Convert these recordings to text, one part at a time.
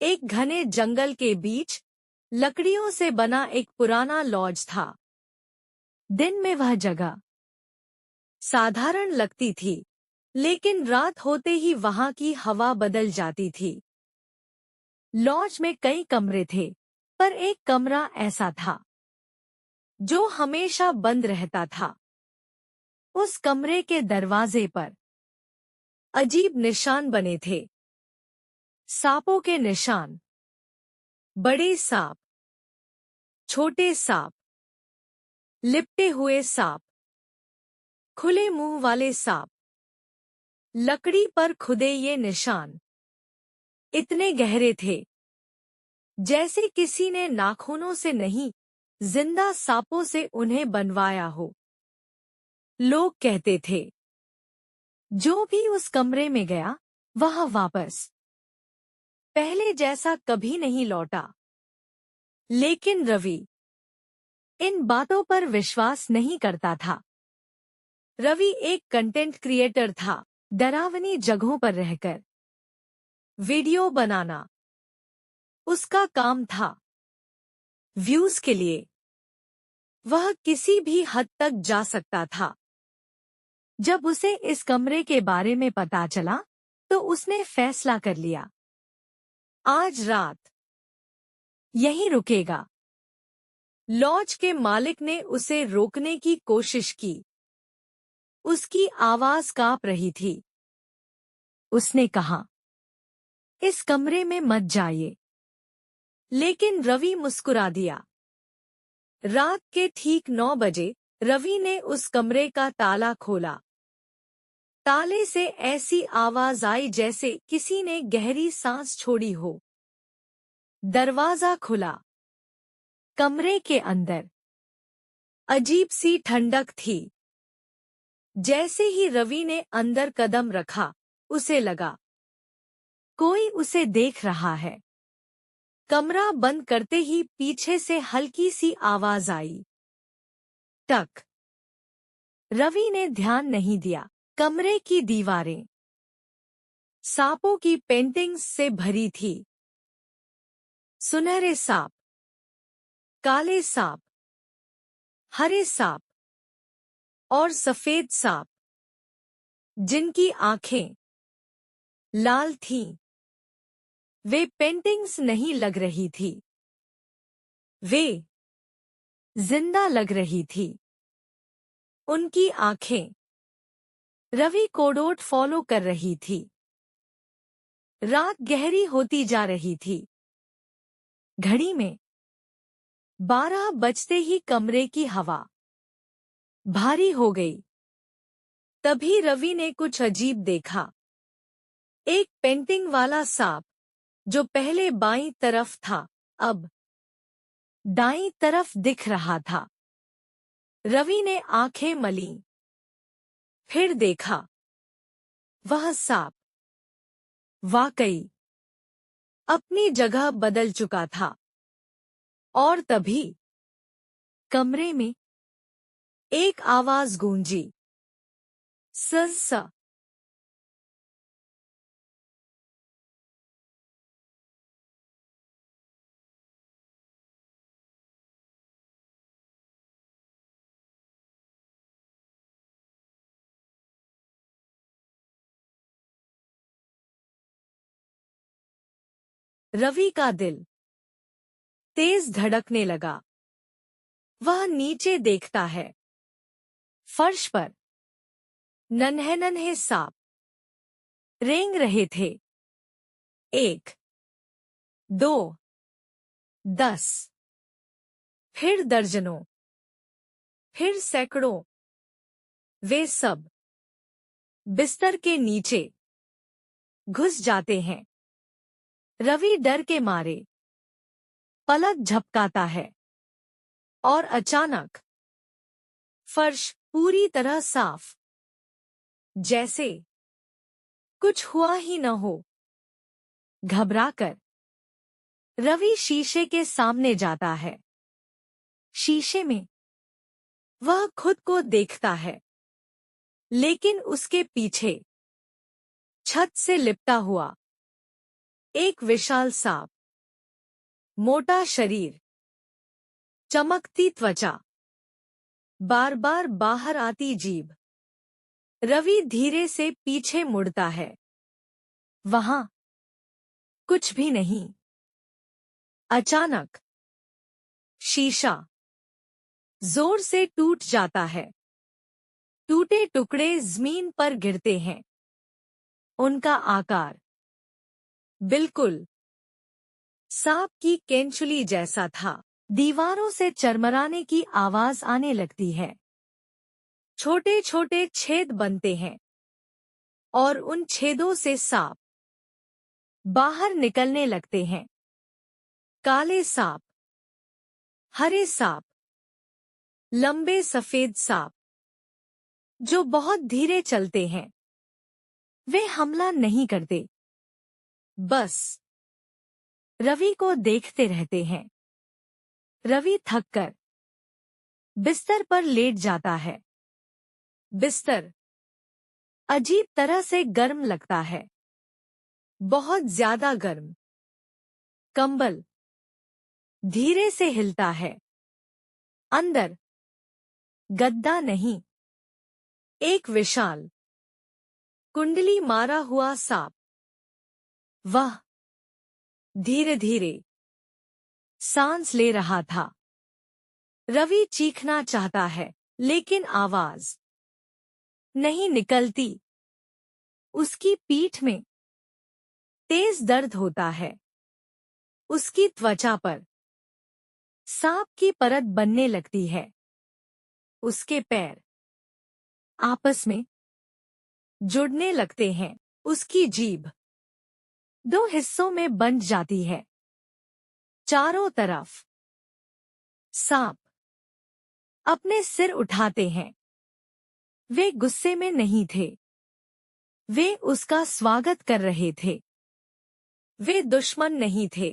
एक घने जंगल के बीच लकड़ियों से बना एक पुराना लॉज था। दिन में वह जगह साधारण लगती थी, लेकिन रात होते ही वहां की हवा बदल जाती थी। लॉज में कई कमरे थे, पर एक कमरा ऐसा था जो हमेशा बंद रहता था। उस कमरे के दरवाजे पर अजीब निशान बने थे। सांपों के निशान। बड़े सांप, छोटे सांप, लिपटे हुए सांप, खुले मुंह वाले सांप। लकड़ी पर खुदे ये निशान इतने गहरे थे जैसे किसी ने नाखूनों से नहीं, जिंदा सांपों से उन्हें बनवाया हो। लोग कहते थे, जो भी उस कमरे में गया वह वापस पहले जैसा कभी नहीं लौटा। लेकिन रवि इन बातों पर विश्वास नहीं करता था। रवि एक कंटेंट क्रिएटर था। डरावनी जगहों पर रहकर वीडियो बनाना उसका काम था। व्यूज के लिए वह किसी भी हद तक जा सकता था। जब उसे इस कमरे के बारे में पता चला, तो उसने फैसला कर लिया, आज रात यहीं रुकेगा। लॉज के मालिक ने उसे रोकने की कोशिश की। उसकी आवाज कांप रही थी। उसने कहा, इस कमरे में मत जाइए। लेकिन रवि मुस्कुरा दिया। रात के ठीक 9 बजे रवि ने उस कमरे का ताला खोला। ताले से ऐसी आवाज आई जैसे किसी ने गहरी सांस छोड़ी हो। दरवाजा खुला। कमरे के अंदर अजीब सी ठंडक थी। जैसे ही रवि ने अंदर कदम रखा, उसे लगा कोई उसे देख रहा है। कमरा बंद करते ही पीछे से हल्की सी आवाज आई, टक। रवि ने ध्यान नहीं दिया। कमरे की दीवारें सांपों की पेंटिंग्स से भरी थी। सुनहरे सांप, काले सांप, हरे सांप और सफेद सांप, जिनकी आंखें लाल थीं। वे पेंटिंग्स नहीं लग रही थी, वे जिंदा लग रही थी। उनकी आंखें रवि कोडोट फॉलो कर रही थी। रात गहरी होती जा रही थी। घड़ी में 12 बजते ही कमरे की हवा भारी हो गई। तभी रवि ने कुछ अजीब देखा। एक पेंटिंग वाला सांप, जो पहले बाईं तरफ था, अब दाईं तरफ दिख रहा था। रवि ने आंखें मलीं। फिर देखा, वह सांप वाकई अपनी जगह बदल चुका था। और तभी कमरे में एक आवाज गूंजी, स। रवि का दिल तेज धड़कने लगा। वह नीचे देखता है। फर्श पर नन्हे नन्हे सांप रेंग रहे थे। 1, 2, 10, फिर दर्जनों, फिर सैकड़ों। वे सब बिस्तर के नीचे घुस जाते हैं। रवि डर के मारे पलक झपकाता है और अचानक फर्श पूरी तरह साफ, जैसे कुछ हुआ ही न हो। घबराकर रवि शीशे के सामने जाता है। शीशे में वह खुद को देखता है, लेकिन उसके पीछे छत से लिपटा हुआ एक विशाल सांप, मोटा शरीर, चमकती त्वचा, बार बार बाहर आती जीभ। रवि धीरे से पीछे मुड़ता है। वहां कुछ भी नहीं। अचानक शीशा जोर से टूट जाता है। टूटे टुकड़े जमीन पर गिरते हैं। उनका आकार बिल्कुल सांप की केंचुली जैसा था। दीवारों से चरमराने की आवाज आने लगती है। छोटे छोटे छेद बनते हैं और उन छेदों से सांप बाहर निकलने लगते हैं। काले सांप, हरे सांप, लंबे सफेद सांप जो बहुत धीरे चलते हैं। वे हमला नहीं करते, बस रवि को देखते रहते हैं। रवि थककर बिस्तर पर लेट जाता है। बिस्तर अजीब तरह से गर्म लगता है, बहुत ज्यादा गर्म। कंबल धीरे से हिलता है। अंदर गद्दा नहीं, एक विशाल कुंडली मारा हुआ सांप। वह धीरे धीरे सांस ले रहा था। रवि चीखना चाहता है, लेकिन आवाज नहीं निकलती। उसकी पीठ में तेज दर्द होता है। उसकी त्वचा पर सांप की परत बनने लगती है। उसके पैर आपस में जुड़ने लगते हैं। उसकी जीभ दो हिस्सों में बंट जाती है। चारों तरफ सांप अपने सिर उठाते हैं। वे गुस्से में नहीं थे। वे उसका स्वागत कर रहे थे। वे दुश्मन नहीं थे।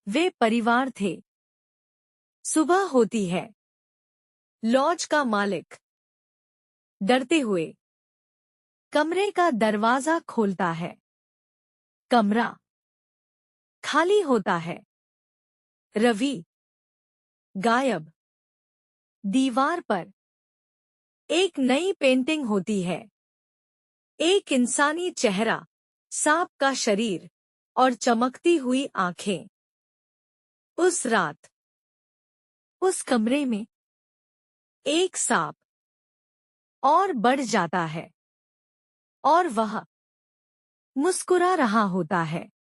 वे परिवार थे। सुबह होती है। लॉज का मालिक डरते हुए कमरे का दरवाजा खोलता है। कमरा खाली होता है। रवि गायब। दीवार पर एक नई पेंटिंग होती है। एक इंसानी चेहरा, सांप का शरीर और चमकती हुई आंखें। उस रात उस कमरे में एक सांप और बढ़ जाता है और वह मुस्कुरा रहा होता है।